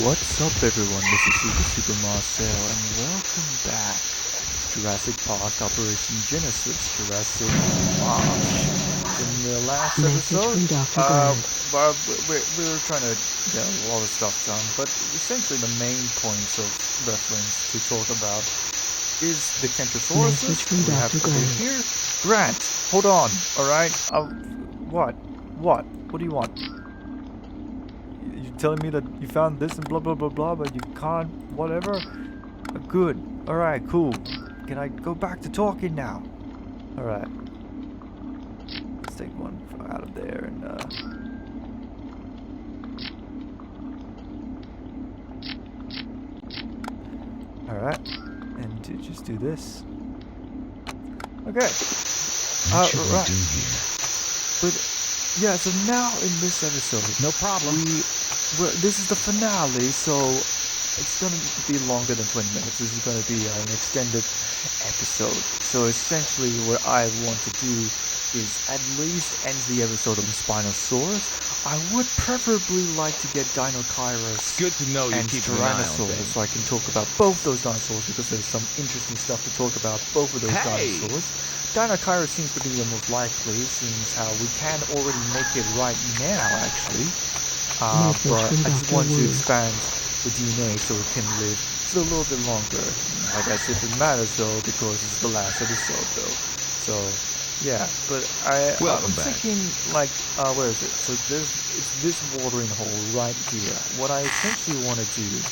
What's up everyone, this is Super Marcel and welcome back to Jurassic Park Operation Genesis, Jurassic March. In the last episode, well, we were trying to get a lot of stuff done, but essentially the main points of reference to talk about is the Kentrosaurus we have over here. Grant, hold on, alright? What? What do you want? Telling me that you found this and blah blah blah blah, but you can't whatever. Good. All right. Cool. Can I go back to talking now? All right. Let's take one out of there and all right, and to just do this. Okay. What should we do here? But yeah, so now in this episode, no problem. This is the finale, so it's going to be longer than 20 minutes. This is going to be an extended episode. So essentially what I want to do is at least end the episode on Spinosaurus. I would preferably like to get Dinokairos and Tyrannosaurus so I can talk about both those dinosaurs, because there's some interesting stuff to talk about both of those dinosaurs. Dinokairos seems to be the most likely, since how we can already make it right now actually. But I just want to expand the DNA so it can live just a little bit longer. I guess if it matters though, because it's the last episode though. So yeah, but I'm thinking like, where is it? So it's this watering hole right here. What I essentially want to do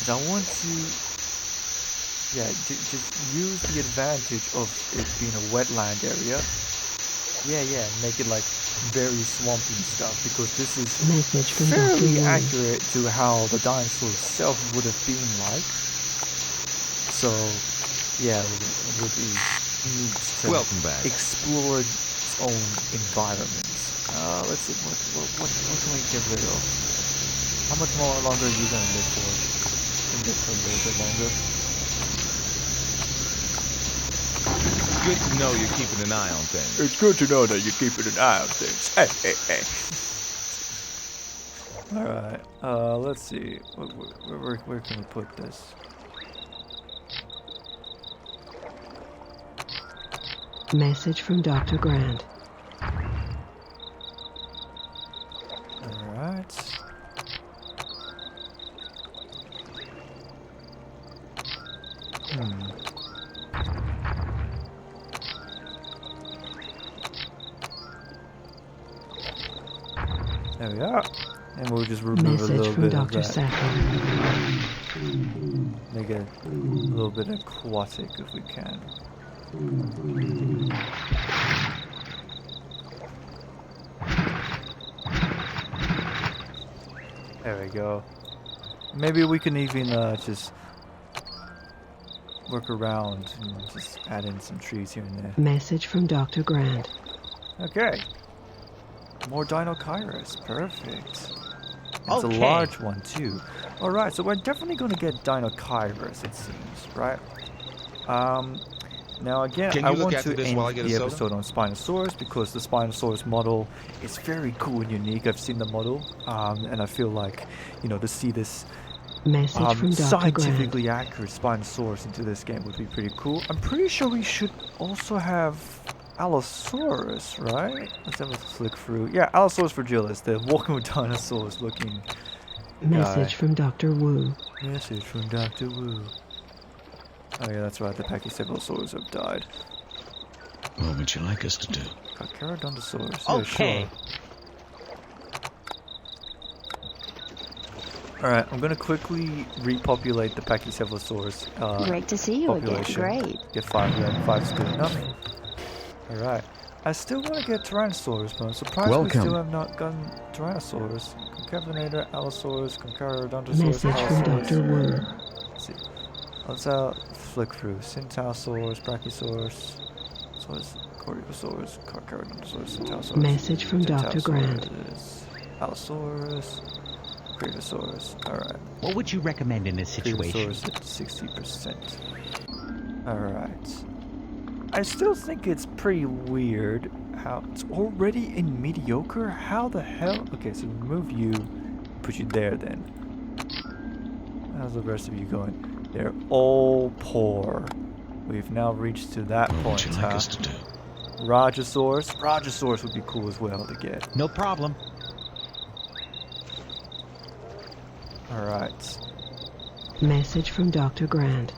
is I want to, just use the advantage of it being a wetland area. Yeah, make it like very swampy and stuff, because this is fairly accurate to how the dinosaur itself would have been like. So yeah, it would be neat to explore its own environment. Let's see, what can we get rid of? How much more longer are you gonna live for? I can live for a little bit longer. Good to know you're keeping an eye on things. It's good to know that you're keeping an eye on things. Hey. Alright, let's see. Where can we put this? Message from Dr. Grant. Alright. There we are. And we'll just remove a little bit of that. Make it a little bit aquatic if we can. There we go. Maybe we can even just work around and just add in some trees here and there. Message from Dr. Grant. Okay. More Dinokairos, perfect. It's a large one too. Alright, so we're definitely going to get Dinokairos, it seems, right? Now again, I want to end the episode on Spinosaurus, because the Spinosaurus model is very cool and unique. I've seen the model, and I feel like, to see this scientifically accurate Spinosaurus into this game would be pretty cool. I'm pretty sure we should also have Allosaurus, right? Let's have a flick through. Yeah, Allosaurus fragilis, the walking with dinosaurs looking Message from Dr. Wu. Message from Dr. Wu. Oh yeah, that's right, the Pachycephalosaurus have died. What would you like us to do? Carcharodontosaurus. Yeah, sure. Alright, I'm gonna quickly repopulate the Pachycephalosaurus great to see you population. again. Great. Get 5 then. 5's good enough. Alright. I still want to get Tyrannosaurus, but I'm surprised we still have not gotten Tyrannosaurus. Concavenator, Allosaurus, Carcharodontosaurus, Message from Dr. Wu. Let's see. Let's flick through. Centaurosaurus, Brachiosaurus, Cordycosaurus, Carcharodontosaurus, Centaurosaurus. Message from Dr. Grant. Allosaurus, Cretosaurus. Alright. What would you recommend in this situation? Cretosaurus at 60%. Alright. I still think it's pretty weird how it's already in mediocre. How the hell? Okay, so remove you. put you there then. How's the rest of you going? They're all poor. We've now reached to that point. What would you like us to do? Rajasaurus. Rajasaurus would be cool as well to get. No problem. Alright. Message from Dr. Grant.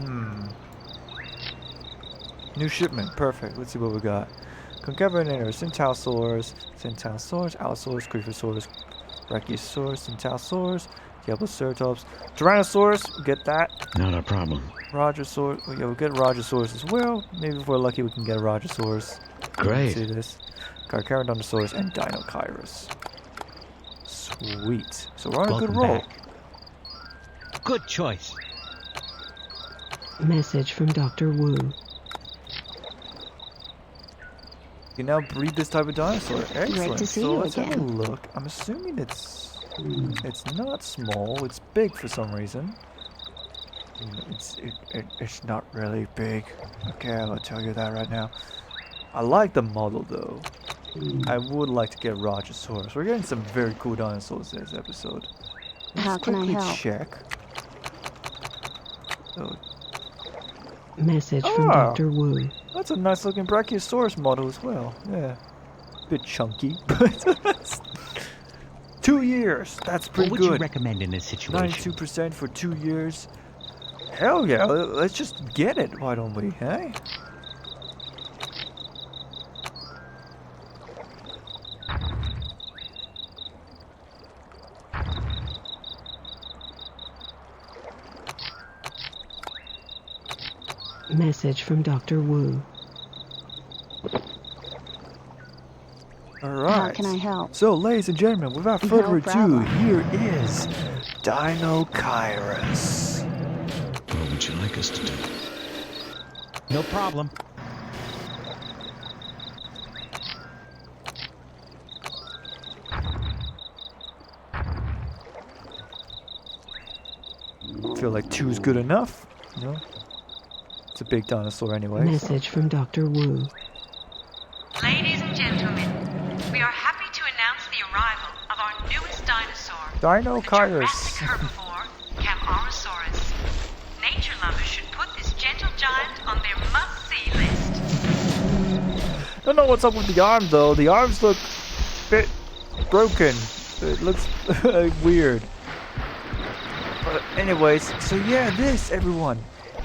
New shipment. Perfect. Let's see what we got. Concavenator. Centausaurus. Allosaurus. Creeposaurus. Brachiosaurus. Centausaurus. Diabloceratops. Tyrannosaurus. Get that. Not a problem. Rajasaurus. Oh, yeah, we'll get Rajasaurus as well. Maybe if we're lucky we can get a Rajasaurus. Great. See this. Carcharodontosaurus and Dinochirus. Sweet. So we're on a good Welcome roll. back. Good choice. Message from Dr. Wu. You can now breed this type of dinosaur. Excellent. Great to see so you let's have a again. look. I'm assuming it's not small. It's big for some reason. It's not really big. Okay, I'll tell you that right now. I like the model though. I would like to get Rajasaurus. We're getting some very cool dinosaurs this episode. Let's How can I quickly help? check. Oh, Message from Ah. Dr. Wu. that's a nice looking Brachiosaurus model as well. Yeah. Bit chunky, but 2 years. That's What pretty would you good. recommend in this situation? 92% for 2 years. Hell yeah, let's just get it, why don't we, hey? Message from Dr. Wu. Alright. How can I help? So, ladies and gentlemen, without No further ado, problem. here is Dinochirus. What would you like us to do? No problem. Feel like 2 is good enough, you know? It's a big dinosaur anyway. So. Message from Dr. Wu. Ladies and gentlemen, we are happy to announce the arrival of our newest dinosaur, Dinochirus. the Jurassic herbivore, Camarasaurus. Nature lovers should put this gentle giant on their must-see list. Don't know what's up with the arm though. The arms look a bit broken. It looks weird. But anyways, so yeah, this everyone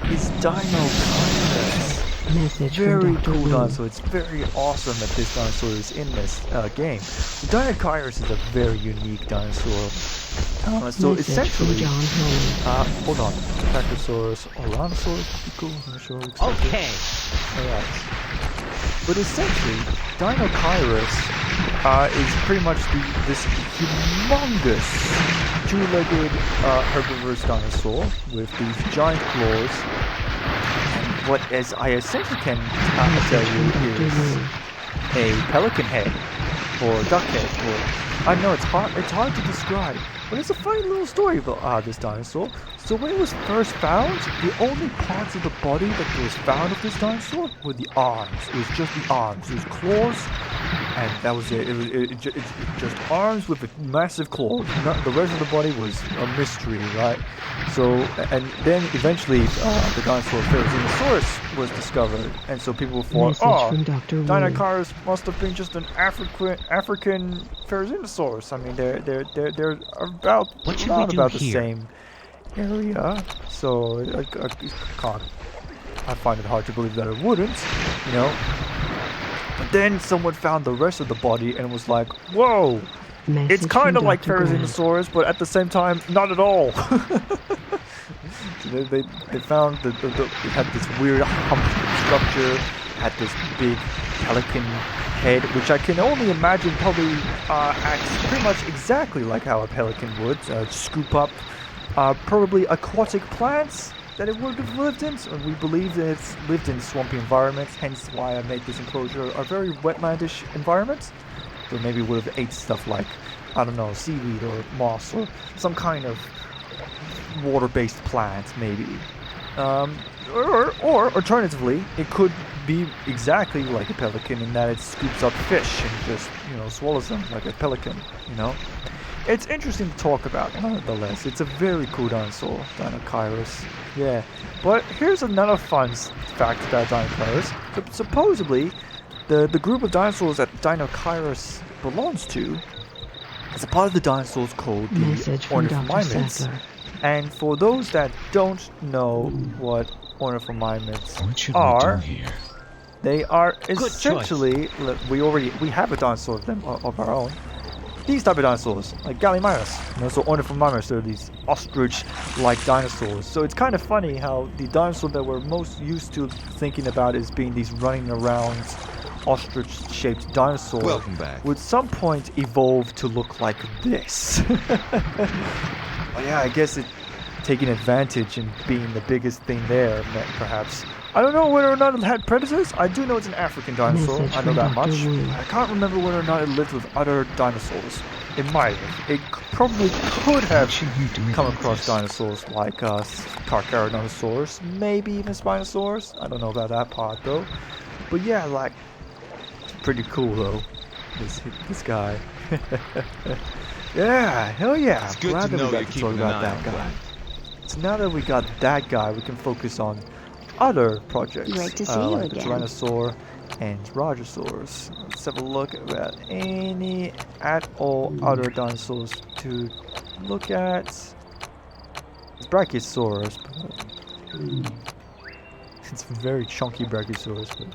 is Dinochirus. Message from Very Dr. cool Wu. dinosaur. It's very awesome that this dinosaur is in this game. So Dinochirus is a very unique dinosaur. So Message from essentially, John Howard. hold on, Brachiosaurus, Oranosaurus would be cool. I'm not sure. Looks like it. Okay. Alright. But essentially, Dinochirus is pretty much this humongous two-legged herbivorous dinosaur with these giant claws. And what as I essentially can tell you is a pelican head or duck head. Or I know it's hard to describe, but it's a funny little story about this dinosaur. So when it was first found, the only parts of the body that was found of this dinosaur were the arms. It was just the arms. It was claws, and that was it. It's just arms with a massive claws. The rest of the body was a mystery, right? So, and then eventually the dinosaur Therizinosaurus was discovered, and so people thought, Message from Dr. Wu. Dinochirus must have been just an African Therizinosaurus. I mean, they're about What should we around do about the here? same area. So I find it hard to believe that it wouldn't, you know. But then someone found the rest of the body and was like, "Whoa, Message it's kind of from like Dr. Grant. Therizinosaurus, but at the same time, not at all." So they found that it had this weird hump structure, had this big pelican head, which I can only imagine probably acts pretty much exactly like how a pelican would scoop up probably aquatic plants that it would have lived in. So we believe that it's lived in swampy environments, hence why I made this enclosure a very wetlandish environment. So maybe it would have ate stuff like, I don't know, seaweed or moss or some kind of water-based plant, maybe. Or alternatively, it could be exactly like a pelican in that it scoops up fish and just, swallows them like a pelican, it's interesting to talk about, nonetheless. It's a very cool dinosaur, Dinokairos. Yeah, but here's another fun fact about Dinokairos. Supposedly, the group of dinosaurs that Dinokairos belongs to is a part of the dinosaurs called the Message from Dr. ornithomimids. Sattler. And for those that don't know what ornithomimids What should are, we do here? they are choice. essentially, we have a dinosaur of them of our own. These type of dinosaurs, like Gallimimus, so ornithomimids, they're these ostrich-like dinosaurs. So it's kind of funny how the dinosaur that we're most used to thinking about as being these running around ostrich-shaped dinosaur Welcome back. would some point evolve to look like this. Well, yeah, I guess taking advantage and being the biggest thing there, perhaps. I don't know whether or not it had predators. I do know it's an African dinosaur. Message I know from that Dr. much. Wu. I can't remember whether or not it lived with other dinosaurs. It might have. It probably could have What should we do come about across this? dinosaurs like Carcharodontosaurus, maybe even Spinosaurus. I don't know about that part though. But yeah, like, it's pretty cool though. This guy. Yeah, hell yeah. It's good Glad to that know we you're got to talk keeping an about eye that on guy. things. So now that we got that guy, we can focus on other projects. Great to see you like the again. Tyrannosaur and Rajasaurus. Let's have a look at any at all other dinosaurs to look at. It's Brachiosaurus, but it's a very chunky Brachiosaurus, but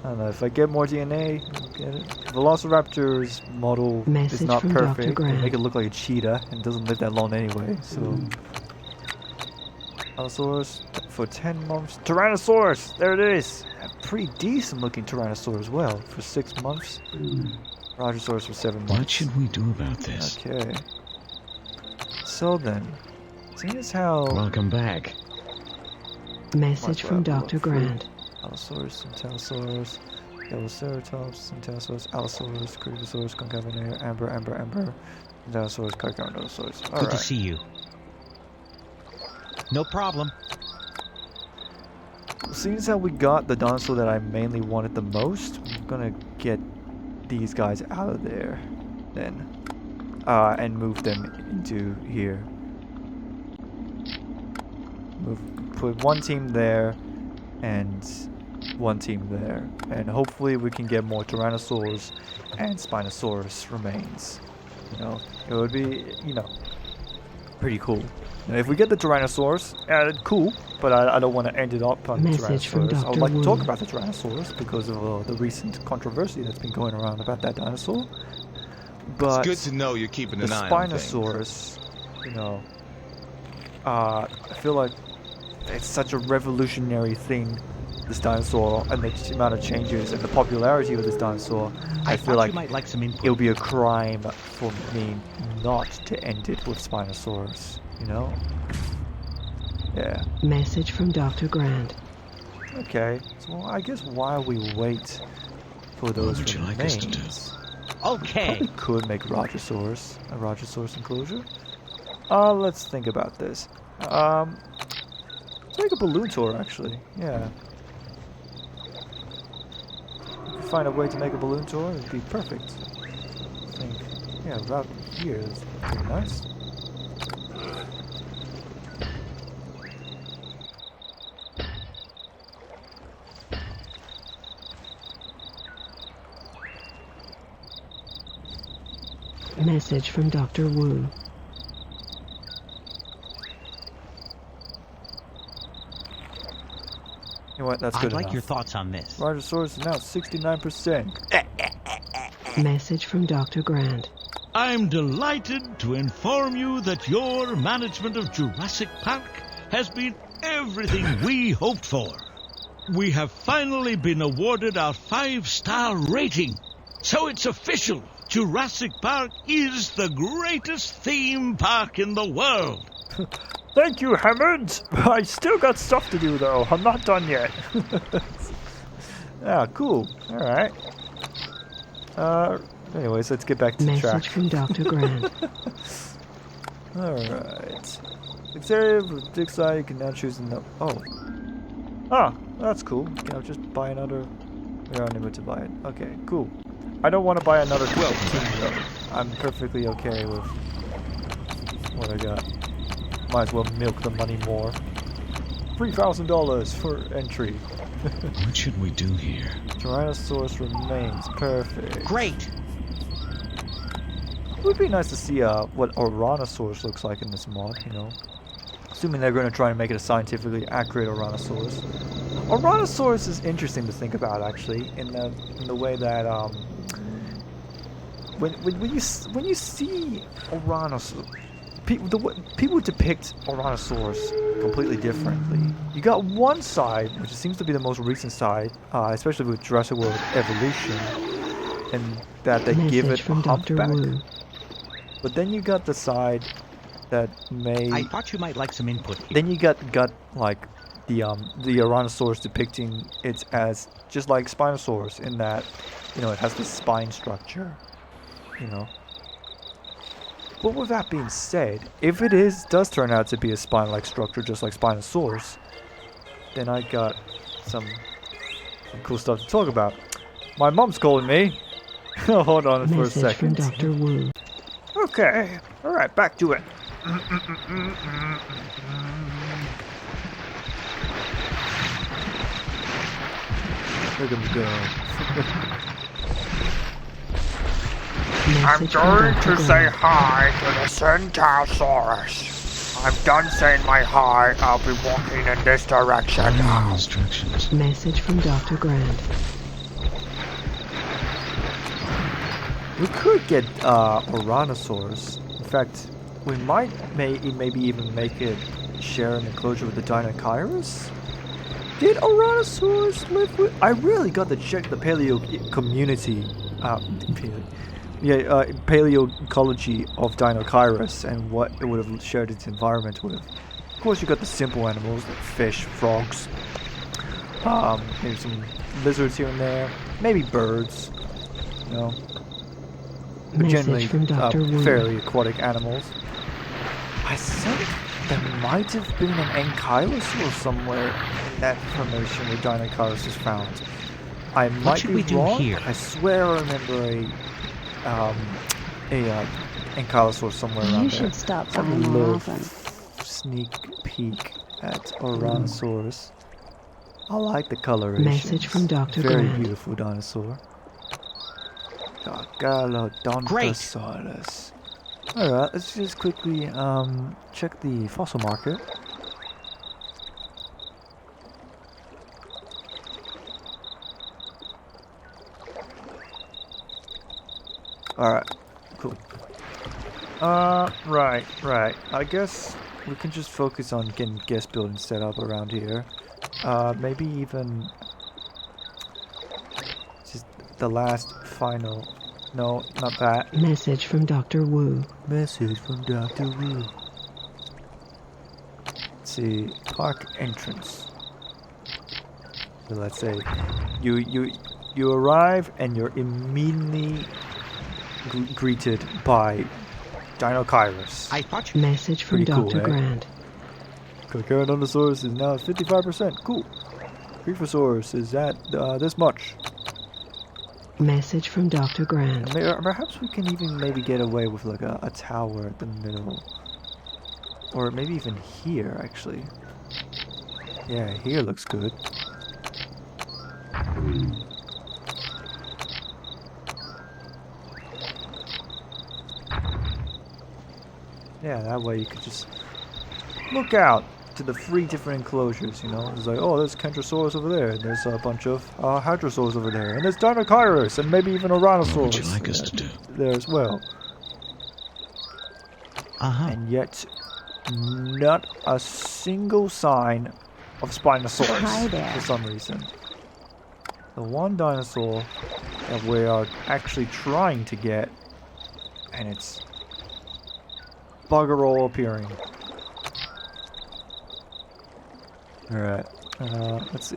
I don't know, if I get more DNA, I'll get it. Velociraptor's model is Message not from Dr. perfect. They Grant. make it look like a cheetah and doesn't live that long anyway, so. Allosaurus for 10 months. Tyrannosaurus! There it is! A pretty decent looking Tyrannosaur as well for 6 months. Rajasaurus for 7 months. What should we do about this? Okay. So then, seeing as how Welcome back. Message from Watch out, Dr. look, Grant. Allosaurus, Centaurosaurus, Velociraptor, Centaurosaurus, Allosaurus, Cretasaurus, Concavenator, Amber, Centaurosaurus, Carcharodontosaurus. Good to Alright. see you. No problem. Seeing as how we got the dinosaur that I mainly wanted the most, I'm gonna get these guys out of there then. And move them into here. Put one team there and one team there. And hopefully we can get more Tyrannosaurs and Spinosaurus remains. You know, it would be, pretty cool. And if we get the Tyrannosaurus, cool, but I don't want to end it up on the Message from Tyrannosaurus. I would Dr. like to talk Wu. about the Tyrannosaurus because of the recent controversy that's been going around about that dinosaur. But It's good to know you're keeping the an eye on things. Spinosaurus, I feel like it's such a revolutionary thing, this dinosaur, and the amount of changes and the popularity of this dinosaur. I feel thought like you might like some input. it would be a crime for me not to end it with Spinosaurus, Yeah. Message from Dr. Grant. Okay. So I guess while we wait for those would you like us to do? remains, Okay. probably could make a Rajasaurus enclosure. Let's think about this. Let's make a balloon tour, actually. Yeah. If we find a way to make a balloon tour, it'd be perfect. I think. Yeah, about here is pretty nice. Message from Dr. Wu. You know what? That's good I'd like enough. your thoughts on this. Rajasaurus is now 69%. Message from Dr. Grant. I'm delighted to inform you that your management of Jurassic Park has been everything we hoped for. We have finally been awarded our 5-star rating. So it's official. Jurassic Park is the greatest theme park in the world. Thank you, Hammond. I still got stuff to do, though. I'm not done yet. Ah, cool. All right. Anyways, let's get back to the Message track. from Dr. Grant. All right. Exterior with dig side, you can now choose the that's cool. I'll just buy another. We are unable to buy it. Okay, cool. I don't want to buy another 12 team though. I'm perfectly okay with what I got. Might as well milk the money more. $3,000 for entry. What should we do here? Tyrannosaurus remains perfect. Great. It would be nice to see what Oranosaurus looks like in this mod, you know. Assuming they're going to try and make it a scientifically accurate Oranosaurus. Oranosaurus is interesting to think about, actually, in the way that when you see Oranosaurus, people depict Oranosaurus completely differently. You got one side, which seems to be the most recent side, especially with Jurassic World Evolution, and that they give it a from Dr. humpback. Wu. But then you got the side that may. I thought you might like some input here. Then you got like the Oranosaurus depicting it as just like Spinosaurus in that, you know, it has this spine structure, you know. But with that being said, if it does turn out to be a spine-like structure just like Spinosaurus, then I got some cool stuff to talk about. My mom's calling me. Hold on for a Message from second. Dr. Wu. Okay, alright, back to it. Look at me go. Message from Dr. Grant. hi to the Centaurosaurus. I'm done saying my hi. I'll be walking in this direction Follow now. instructions. Message from Dr. Grant. We could get Oranosaurus. In fact, we might maybe even make it share an enclosure with the Dinochirus. Did Oranosaurus live with? I really got to check the paleo community. Paleoecology of Dinochirus and what it would have shared its environment with. Of course, you got the simple animals like fish, frogs, maybe some lizards here and there, maybe birds, you know. But generally, Message from Dr. Wu. fairly aquatic animals. I think there might have been an ankylosaur somewhere in that formation where Dinochirus is found. I might should be we do wrong. here? I swear I remember a ankylosaur somewhere around You there. should stop Let's have a by more little often. sneak peek at Oranosaurus. I like the coloration. Message from Dr. Very Grant. beautiful dinosaur. Galodontosauros. Alright, let's just quickly check the fossil market. Alright, cool. Right. I guess we can just focus on getting guest building set up around here. Maybe even just the last final. No, not that. Message from Dr. Wu. Message from Dr. Wu. Let's see, park entrance. So let's say you arrive and you're immediately greeted by Dinochirus. I thought you... Message from Pretty cool, Dr. eh? Grant. Carcharodontosaurus is now at 55%. Cool. Griffosaurus is at this much. Message from Dr. Grant. Perhaps we can even maybe get away with like a tower at the middle. Or maybe even here, actually. Yeah, here looks good. Yeah, that way you could just look out to the 3 different enclosures, you know. It's like, oh, there's Kentrosaurus over there, and there's a bunch of Hadrosaurs over there, and there's Dinochirus, and maybe even a Rhinoceros. What would you like us to do? There as well. And yet, not a single sign of Spinosaurus Hi there. for some reason. The one dinosaur that we are actually trying to get, and it's bugger all appearing. Alright, let's see.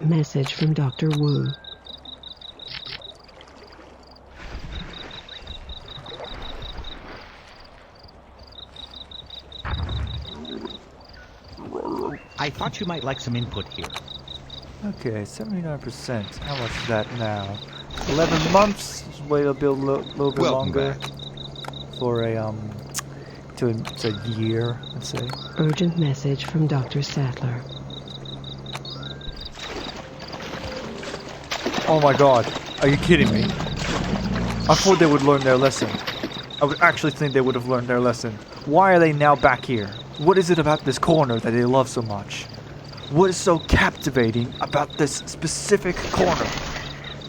Message from Dr. Wu. I thought you might like some input here. Okay, 79%. How much is that now? 11 months. Just wait a little bit Welcome longer back. for a to a year, let's say. Urgent message from Dr. Sattler. Oh my God! Are you kidding me? I thought they would learn their lesson. I would actually think they would have learned their lesson. Why are they now back here? What is it about this corner that they love so much? What is so captivating about this specific corner?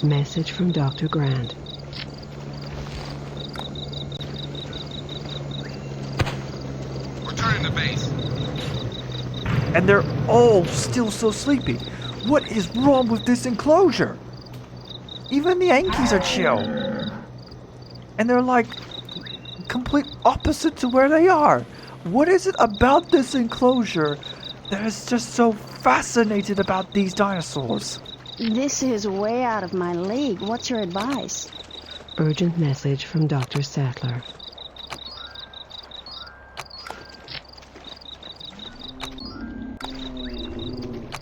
Message from Dr. Grant. Returning to base. And they're all still so sleepy. What is wrong with this enclosure? Even the Yankees are chill. And they're like complete opposite to where they are. What is it about this enclosure that is just so fascinated about these dinosaurs? This is way out of my league. What's your advice? Urgent message from Dr. Sattler.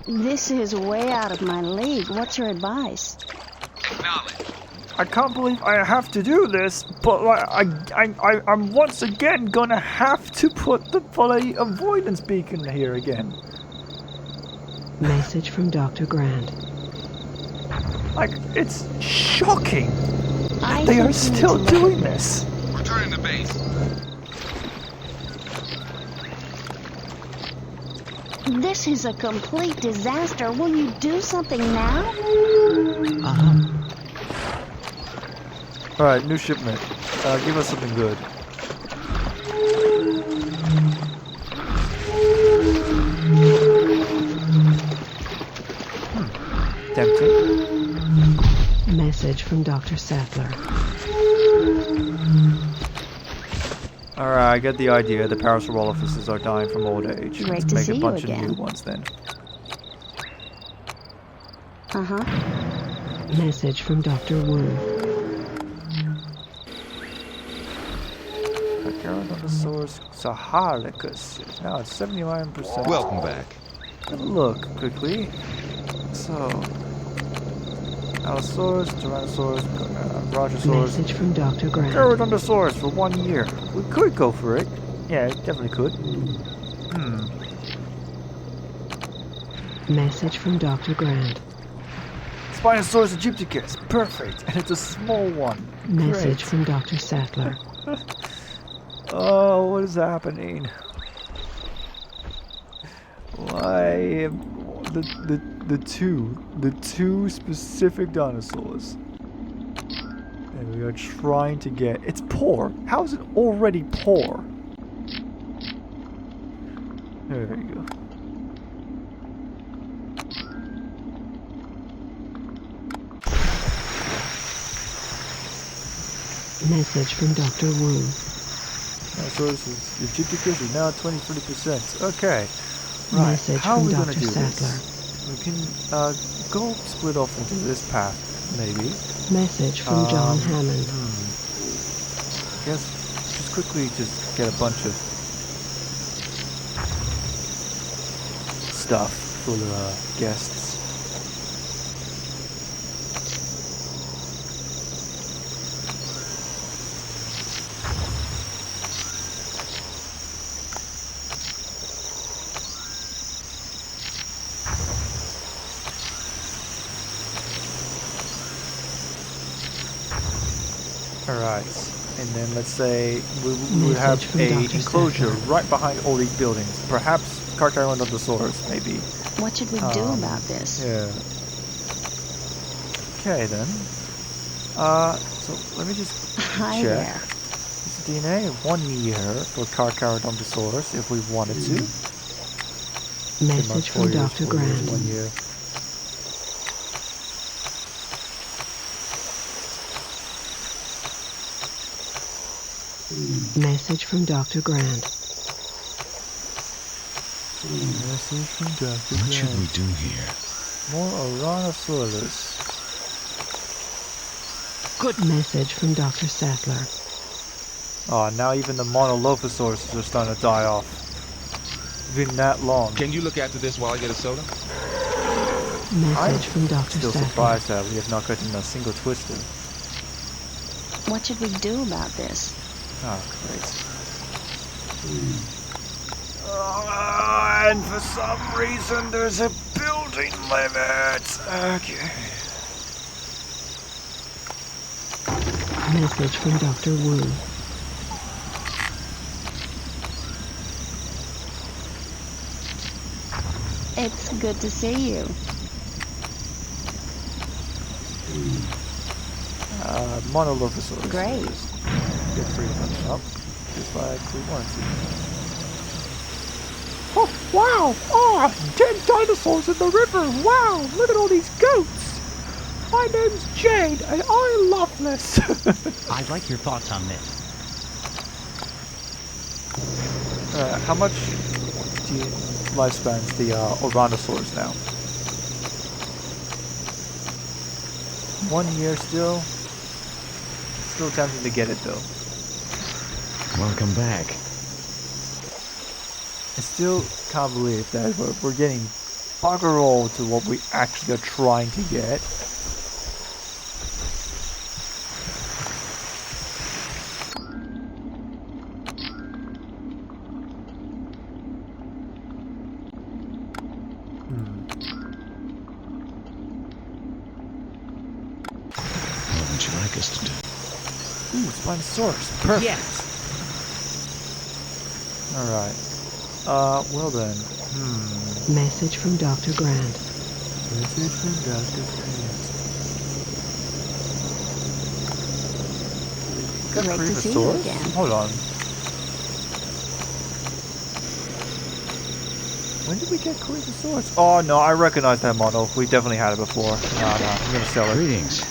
This is way out of my league. What's your advice? Acknowledge. I can't believe I have to do this, but I'm once again gonna have to put the bloody avoidance beacon here again. Message from Dr. Grant. Like, it's shocking I they think are you still need to look doing this. Returning to base. This is a complete disaster. Will you do something now? Alright, new shipment. Give us something good. Tempting. Message from Dr. Sattler. Alright, I get the idea. The Parasaurolophuses are dying from old age. Great Let's to make see a you bunch of again. new ones then. Uh-huh. Message from Dr. Wu. Caranosaurus sahalicus is now at 79%. Welcome back. Have a look quickly. So, Allosaurus, Tyrannosaurus, Brontosaurus, Message from Dr. Grant. Pterodontosaurus for 1 year. We could go for it. Yeah, definitely could. Message from Dr. Grant. Spinosaurus aegypticus. Perfect. And it's a small one. Message Great. from Dr. Sattler. Oh, what is happening? Why the two specific dinosaurs and we are trying to get, it's poor. How is it already poor? There you go. Message from Dr. Wu. Dinosaurus is Aegypticus is now at 23%. Okay. Right. Message How are from we gonna Dr. do Sattler. this? We can go split off into this path, maybe. Message from John Hammond. I guess just quickly just get a bunch of stuff for the guests. Alright, and then let's say we have Message from a Dr. enclosure Sattler. right behind all these buildings. Perhaps Carcharodontosaurus, maybe. What should we do about this? Yeah. Okay then. So let me just Hi check. there. It's DNA of 1 year for Carcharodontosaurus if we wanted to. Message from Dr. Grant. 1 year. Message from Dr. Grant. Message from Dr. What should we Grant. do here? More Oranosaurus. Good message from Dr. Sattler. Oh, now even the Monolophosaurus are starting to die off. been that long. Can you look after this while I get a soda? Message from Dr. Still Sattler. surprised that we have not gotten a single twister. What should we do about this? Oh, great. And for some reason there's a building limit. Okay. Message from Dr. Wu. It's good to see you. Monolophosaurus. Great. Get 3 of them up, just like we wanted to. Oh, wow! Oh, dead dinosaurs in the river! Wow! Look at all these goats! My name's Jade, and I love this! I'd like your thoughts on this. How much do you lifespans the Orontosaurs now? 1 year still? Still tempting to get it though. Welcome back. I still can't believe that we're getting bugger all to what we actually are trying to get. What would you like us to do? Ooh, Spinosaurus. Perfect. Yes. Alright. Well then. Message from Dr. Grant. Message from Dr. Grant. Got Great to see you Creeposaurus? again. Hold on. When did we get Creeposaurus? Oh no, I recognize that model. We definitely had it before. No, I'm gonna sell it. Greetings.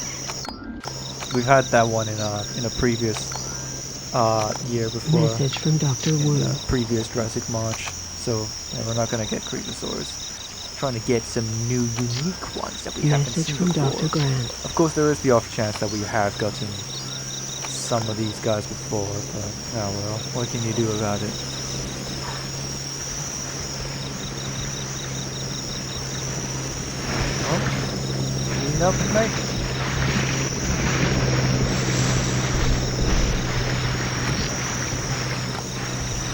We've had that one in a previous year before. Message from Dr. In Wu. the previous Jurassic March. So yeah, we're not gonna get Creeposaurus. Trying to get some new unique ones that we haven't Message seen from before. Dr. Grant. Of course, there is the off chance that we have gotten some of these guys before, but oh well, what can you do about it? Well, enough to make it.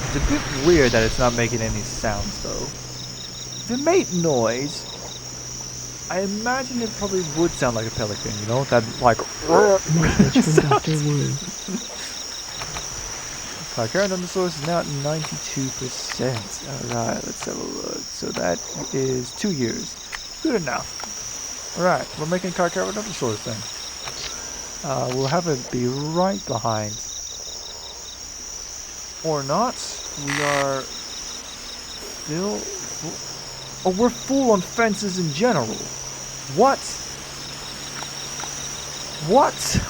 It's a bit weird that it's not making any sounds though. If it made noise, I imagine it probably would sound like a pelican, you know? That like Message from Dr. Wu. Our current dinosaurs is now at 92%. Alright, let's have a look. So that is 2 years. Good enough. Alright, we're making Carcharodontosaurus then. We'll have it be right behind. Or not. We are still... Oh, we're full on fences in general. What? What?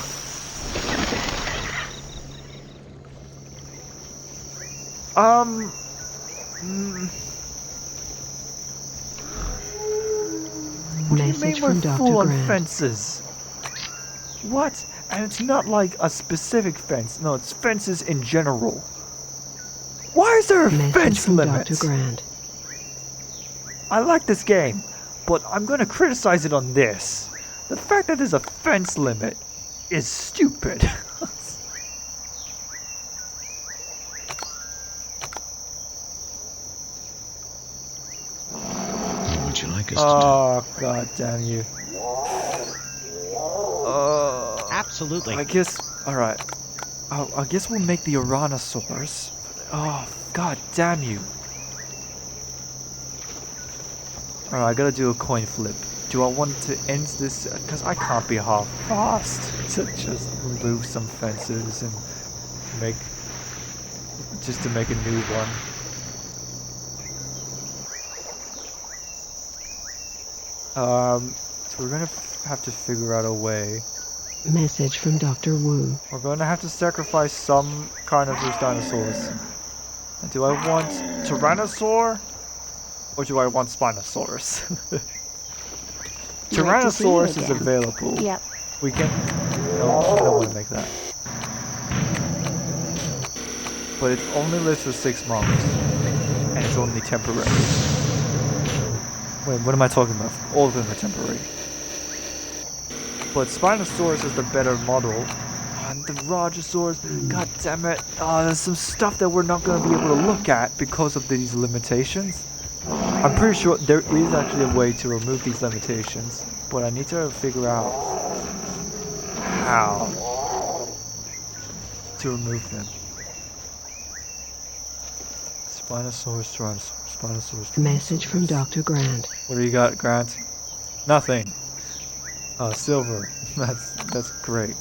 What do you mean Message we're from Dr. full on Grant. fences? What? And it's not like a specific fence. No, it's fences in general. Why is there a Message fence from limit? Dr. Grant. I like this game, but I'm gonna criticize it on this. The fact that there's a fence limit is stupid. What would you like us to Oh, god damn you. Absolutely. I guess, alright. I guess we'll make the Orontosaurus. Oh, god damn you. Alright, I gotta do a coin flip. Do I want to end this? Because I can't be half-fast to just remove some fences and make... just to make a new one. So we're gonna have to figure out a way. Message from Dr. Wu. We're gonna have to sacrifice some carnivorous dinosaurs. And do I want Tyrannosaur? Or do I want Spinosaurus? Tyrannosaurus is again. available. Yep. We can... No, I don't want to make that. But it only lives for 6 months. And it's only temporary. Wait, what am I talking about? All of them are temporary. But Spinosaurus is the better model. And the Rajasaurus, god damn it. There's some stuff that we're not going to be able to look at because of these limitations. I'm pretty sure there is actually a way to remove these limitations, but I need to figure out how to remove them. Spinosaurus, Tyrannosaurus, Spinosaurus. Message from Dr. Grant. What do you got, Grant? Nothing. Silver. That's great.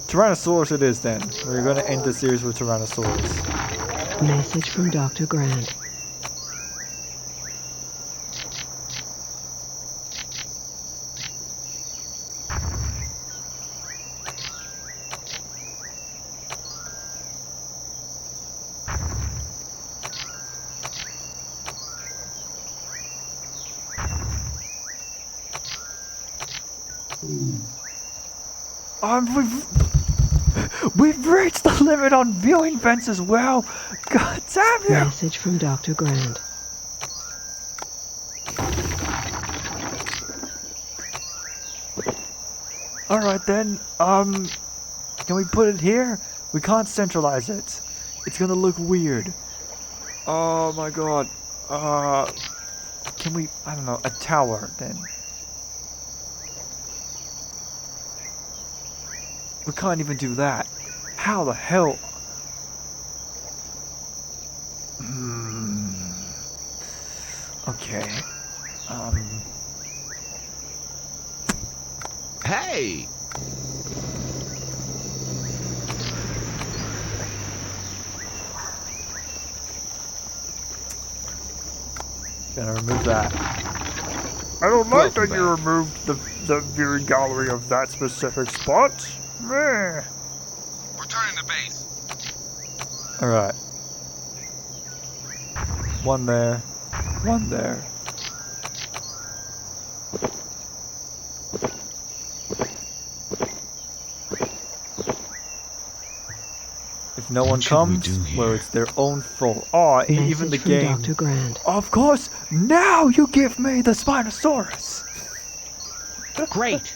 Tyrannosaurus it is then. We're gonna end the series with Tyrannosaurus. Message from Dr. Grant. We've reached the limit on viewing vents as well. God damn you! Message from Dr. Grant. All right then. Can we put it here? We can't centralize it. It's gonna look weird. Oh my god. Can we? I don't know. A tower then. We can't even do that. How the hell? Okay. Hey! Gonna remove that. I don't like that you removed the viewing gallery of that specific spot. Meh. Returning to base. Alright. One there. One there. If no one comes, well, it's their own fault. Oh, even the Message from game. Dr. Grant. Of course, now you give me the Spinosaurus. Great.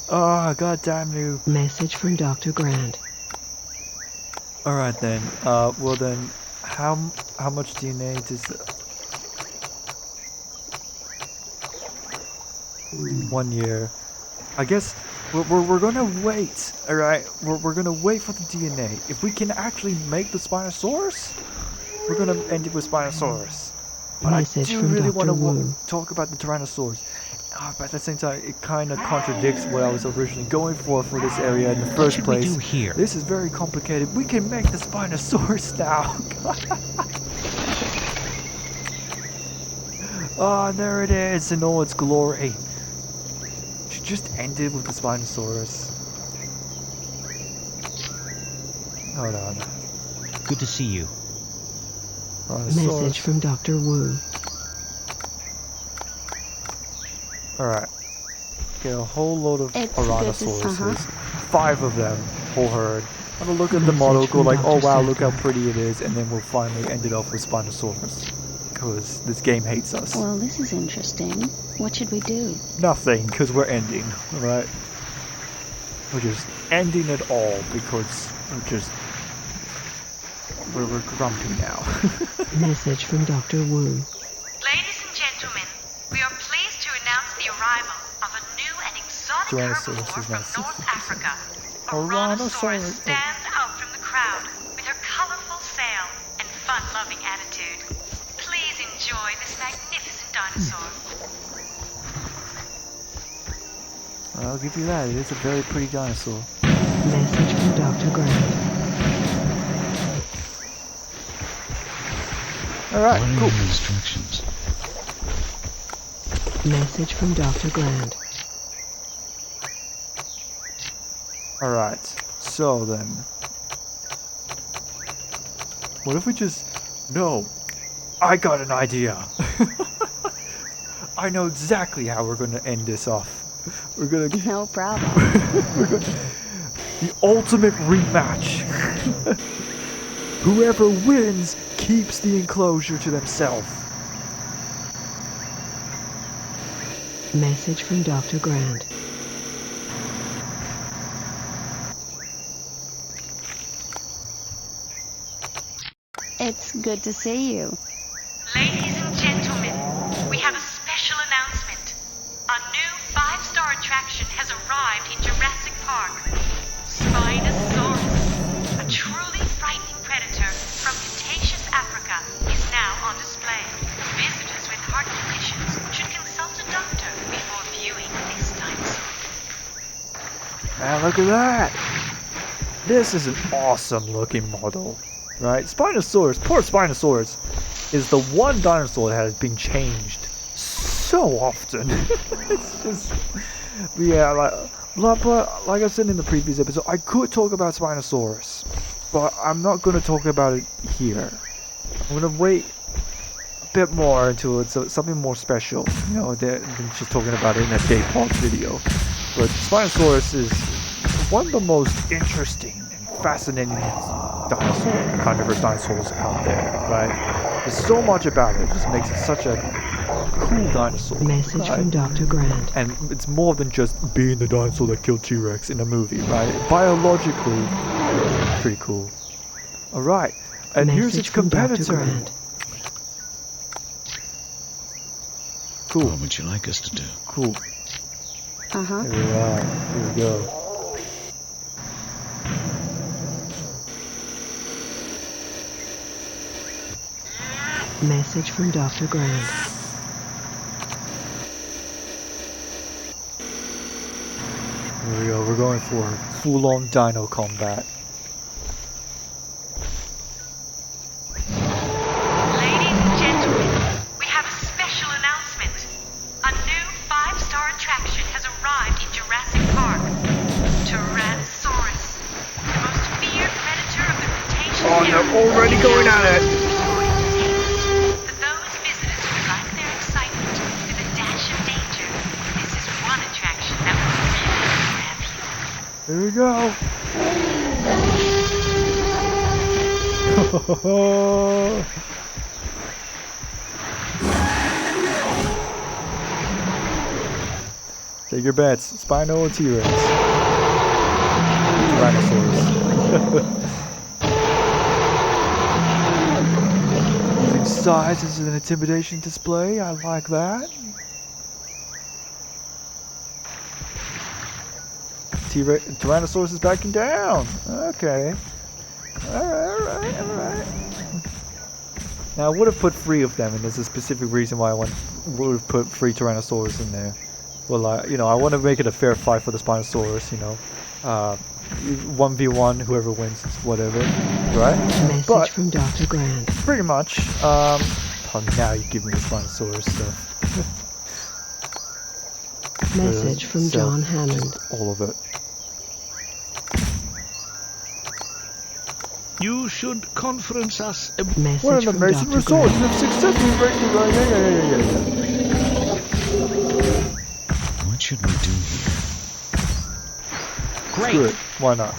Oh, god damn you. Message from Dr. Grant. Alright then. Well then, how much DNA does... 1 year. I guess we're gonna wait, alright? We're gonna wait for the DNA. If we can actually make the Spinosaurus, we're gonna end it with Spinosaurus. But Message I do from really Dr. want Wu. to talk about the Tyrannosaurus. But at the same time, it kind of contradicts what I was originally going for this area in the What first should place. we do here? This is very complicated. We can make the Spinosaurus now. Oh, there it is in all its glory. Should just end it with the Spinosaurus. Hold on. Good to see you. Spinosaurus. Message from Dr. Wu. Alright. Get a whole load of It's good to Tyrannosauruses. 5 of them, whole herd. Have a look at the Message model, go from like, oh Dr. wow, look how Sattler. pretty it is, and then we'll finally end it off with Spinosaurus. Because this game hates us. Well, this is interesting. What should we do? Nothing, because we're ending, alright? We're just ending it all because we're grumpy now. Message from Dr. Wu. Ladies and gentlemen, we are pleased to announce the arrival of a new and exotic Tyrannosaurus herbivore is from not North Africa. Tyrannosaurus. Tyrannosaurus stands out from the crowd with her colorful sail and fun-loving attitude. Please enjoy this magnificent dinosaur. I'll give you that, it is a very pretty dinosaur. Message from Dr. Grant. Alright, What are cool. your instructions? Message from Dr. Grant. Alright, so then. What if we just... No! I got an idea! I know exactly how we're gonna end this off. We're gonna... No problem. The ultimate rematch! Whoever wins keeps the enclosure to themselves. Message from Dr. Grant. It's good to see you. Ladies and gentlemen, we have a special announcement. A new 5-star attraction has arrived in Jurassic Park. Spinosaurus, a truly frightening predator from Cretaceous Africa, is now on display. Visitors with heart conditions should consult a doctor before viewing this dinosaur. Man, look at that! This is an awesome looking model, right? Spinosaurus, poor Spinosaurus, is the one dinosaur that has been changed so often. It's just, yeah, like I said in the previous episode, I could talk about Spinosaurus, but I'm not going to talk about it here. I'm going to wait a bit more until it's something more special, you know, than just talking about it in a J-Pod video. But Spinosaurus is one of the most interesting and fascinating carnivorous dinosaurs out there, right? There's so much about it. It just makes it such a cool dinosaur. Message right? from Dr. Grant. And it's more than just being the dinosaur that killed T-Rex in a movie, right? Biologically, pretty cool. Alright, and here's its Message from Dr. competitor. Grant. Cool, What would you like us to do? cool. Uh-huh. Here we are. Here we go. Message from Dr. Grant. Here we go. We're going for full-on dino combat. Ladies and gentlemen, we have a special announcement. A new 5-star attraction has arrived in Jurassic Park. Tyrannosaurus, the most feared predator of the Cretaceous era. they're already going at it! For those visitors who like their excitement with a dash of danger, this is one attraction that will really grab you. Here we go. Take your bets. Spino or T-Rex? Tyrannosaurus. Using size as an intimidation display. I like that. Tyrannosaurus is backing down. Okay. Alright. Now, I would have put 3 of them, and there's a specific reason why I would have put 3 Tyrannosaurus in there. Well, I want to make it a fair fight for the Spinosaurus, 1v1, whoever wins, whatever, right? Message But from Dr. Grant. pretty much, now you give me the Spinosaurus stuff. Message from So, John Hammond. All of it. You should conference us. Message What an from amazing Dr. result! You Grant. have successfully raised the yeah. What should we do here? Great. Good. Why not?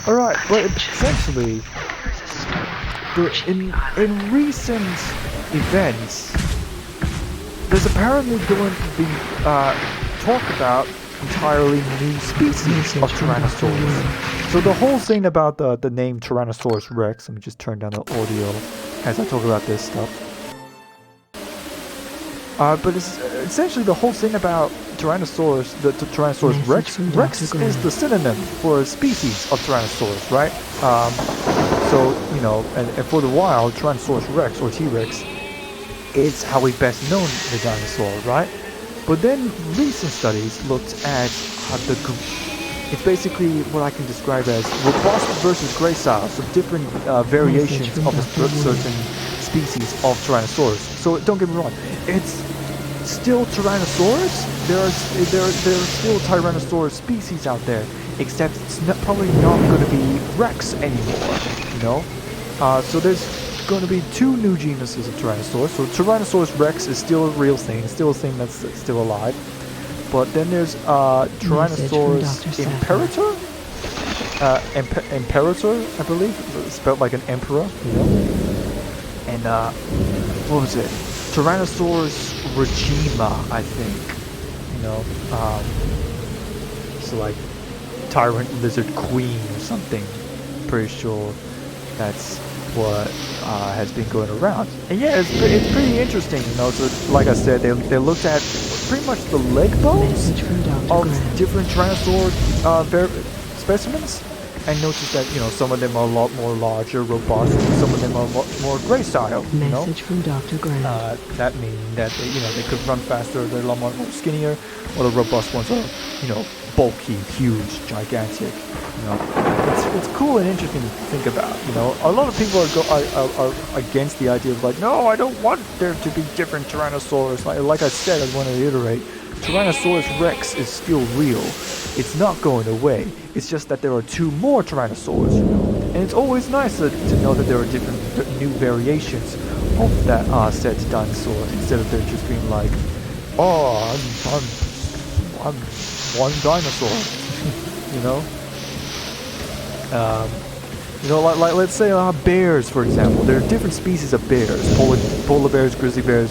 Alright, but essentially, in recent events, there's apparently going to be talk about entirely new species of Tyrannosaurus. So the whole thing about the name Tyrannosaurus Rex, let me just turn down the audio as I talk about this stuff. But it's essentially the whole thing about Tyrannosaurus, the Tyrannosaurus Rex. Rex is the synonym for a species of Tyrannosaurus, right? So, and for the wild, Tyrannosaurus Rex or T-Rex is how we best know the dinosaur, right? But then recent studies looked at it's basically what I can describe as robust versus gracile, so different variations of a certain species of Tyrannosaurus. So don't get me wrong, it's still Tyrannosaurus. There are still Tyrannosaurus species out there, except it's probably not going to be Rex anymore. So there's going to be 2 new genuses of Tyrannosaurus. So Tyrannosaurus Rex is still a real thing, still a thing that's still alive. But then there's Tyrannosaurus Imperator, Imperator, I believe, spelled like an emperor, you know. And what was it? Tyrannosaurus regima, I think. You know, so like tyrant lizard queen or something. Pretty sure that's what has been going around. And yeah, it's pretty interesting, you know. So like I said, they looked at pretty much the leg bones Message from Dr. of Grant. different tyrannosaur specimens, and noticed that, you know, some of them are a lot more larger, robust, and some of them are more gracile. You know, Message from Dr. Grant. that means that they, you know, they could run faster. They're a lot more skinnier, while the robust ones are, you know, bulky, huge, gigantic. You know, it's cool and interesting to think about. You know, a lot of people are against the idea of like, no, I don't want there to be different Tyrannosaurus. Like I said, I want to reiterate, Tyrannosaurus Rex is still real. It's not going away. It's just that there are 2 more Tyrannosaurs. You know, and it's always nice to know that there are different new variations of that said dinosaur, instead of there just being like, oh, I'm one dinosaur. You know. You know, like let's say bears, for example. There are different species of bears: polar bears, grizzly bears,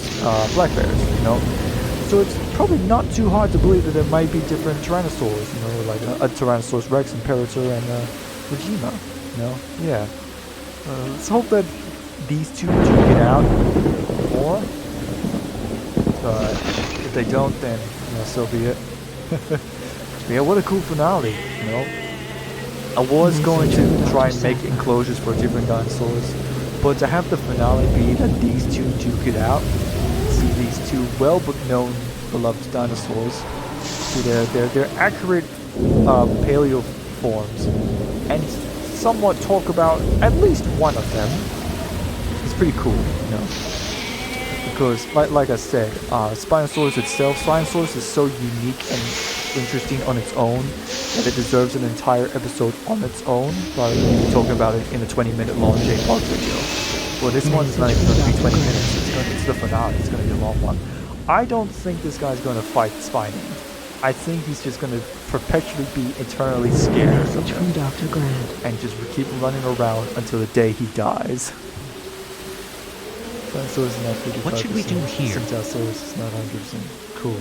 black bears. You know, so it's probably not too hard to believe that there might be different tyrannosaurs. You know, like a Tyrannosaurus Rex, Imperator, and Regina. You know, yeah. Let's hope that these 2 do get out more. But if they don't, then, you know, so be it. Yeah, what a cool finale. You know. I was going to try and make enclosures for different dinosaurs, but to have the finale be that these 2 duke it out, see these 2 well-known, beloved dinosaurs, see their accurate paleo forms, and somewhat talk about at least one of them, it's pretty cool, you know. Because, like I said, Spinosaurus itself, Spinosaurus is so unique and interesting on its own that it deserves an entire episode on its own, rather than talking about it in a 20-minute long J-Park video. Well, this one's not even going to be 20 minutes. It's the finale. It's going to be a long one. I don't think this guy's going to fight Spiny. I think he's just going to perpetually be eternally scared of Message from him Dr. Grant. and just keep running around until the day he dies. Spinosaurus is not 55%. What should we do here? Syntiosaurus is not 100%. Cool.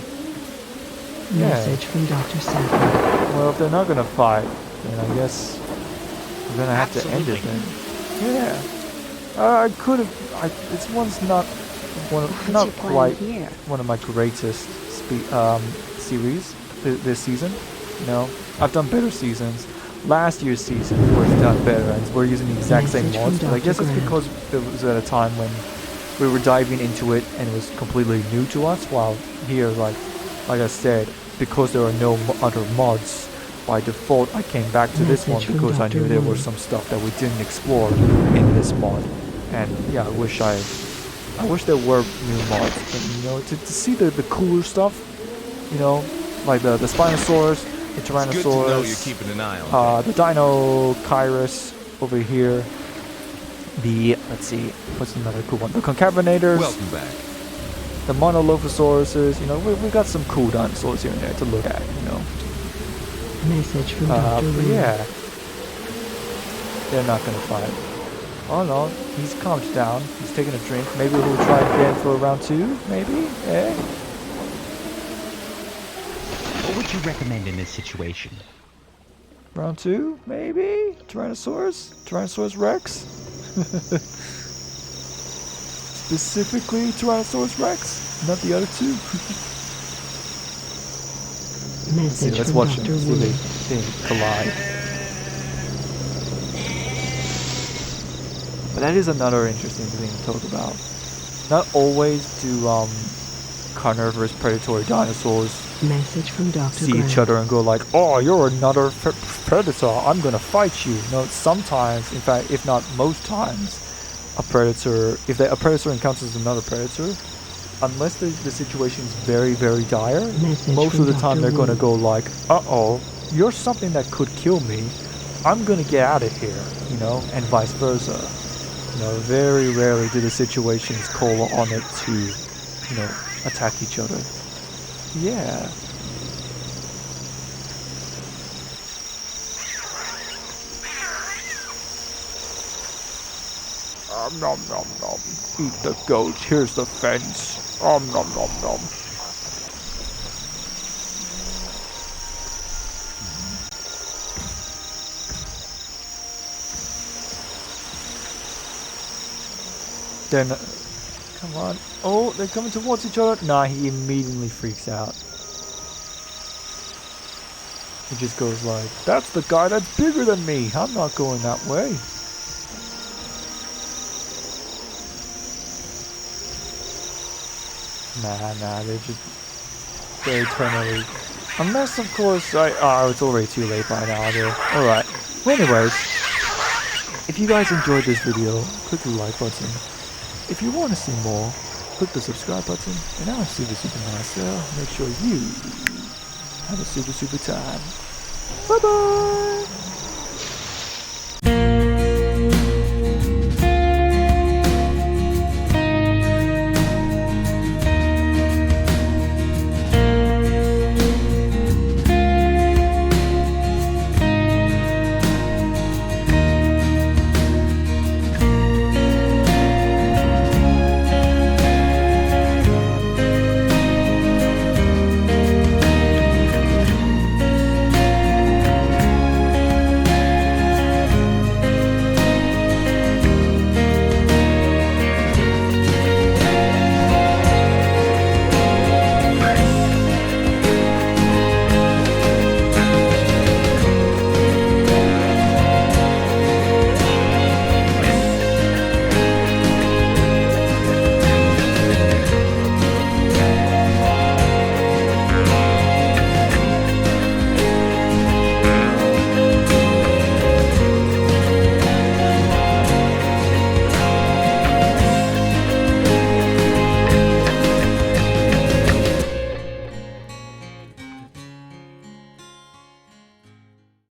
Yeah. Message from Dr. Sattler. Well, if they're not gonna fight, then I guess we're gonna have to end it then. Yeah. I could have. This one's not not you playing quite here? one of my greatest series this season. You know, I've done better seasons. Last year's season was done better, and we're using the exact same Message mods. from But I guess Dr. it's because it was at a time when we were diving into it and it was completely new to us. While here, like I said, because there are no other mods, by default I came back to this one Message from because I Dr. knew there Wu. was some stuff that we didn't explore in this mod. And yeah, I wish there were new mods. And, you know, to see the cooler stuff, you know, like the Spinosaurus, the It's good to know you're Tyrannosaurus, keeping an eye on the Dino Kyrus over here. Let's see, what's another cool one? The Concatenators. Welcome back. The Monolophosauruses, you know, we got some cool dinosaurs here and there to look at, you know. Message from Dr. But Wu. yeah, they're not gonna fight. Oh no, he's calmed down. He's taking a drink. Maybe we'll try again for round 2, maybe? Eh? What would you recommend in this situation? Round 2, maybe? Tyrannosaurus Rex? Specifically Tyrannosaurus Rex, not the other 2. Message Let's from watch Dr. them see Wu. they collide. But that is another interesting thing to talk about. Not always do carnivorous predatory dinosaurs Message from Dr. see Grant. each other and go like, oh, you're another predator, I'm gonna fight you. No, sometimes, in fact, if not most times, a predator encounters another predator, unless the situation is very, very dire, Message most from of the time Dr. they're gonna Wu. go like, uh-oh, you're something that could kill me, I'm gonna get out of here, you know, and vice versa. You know, very rarely do the situations call on it to, you know, attack each other. Yeah. nom nom nom. Eat the goat. Here's the fence. Nom nom nom nom. Then, come on. Oh, they're coming towards each other. Nah, he immediately freaks out. He just goes like, that's the guy that's bigger than me. I'm not going that way. Nah, they're eternally. Unless, of course, it's already too late by now, though. Alright. Well, anyways, if you guys enjoyed this video, click the like button. If you want to see more, click the subscribe button. And I'm super nice, so make sure you have a super time. Bye bye!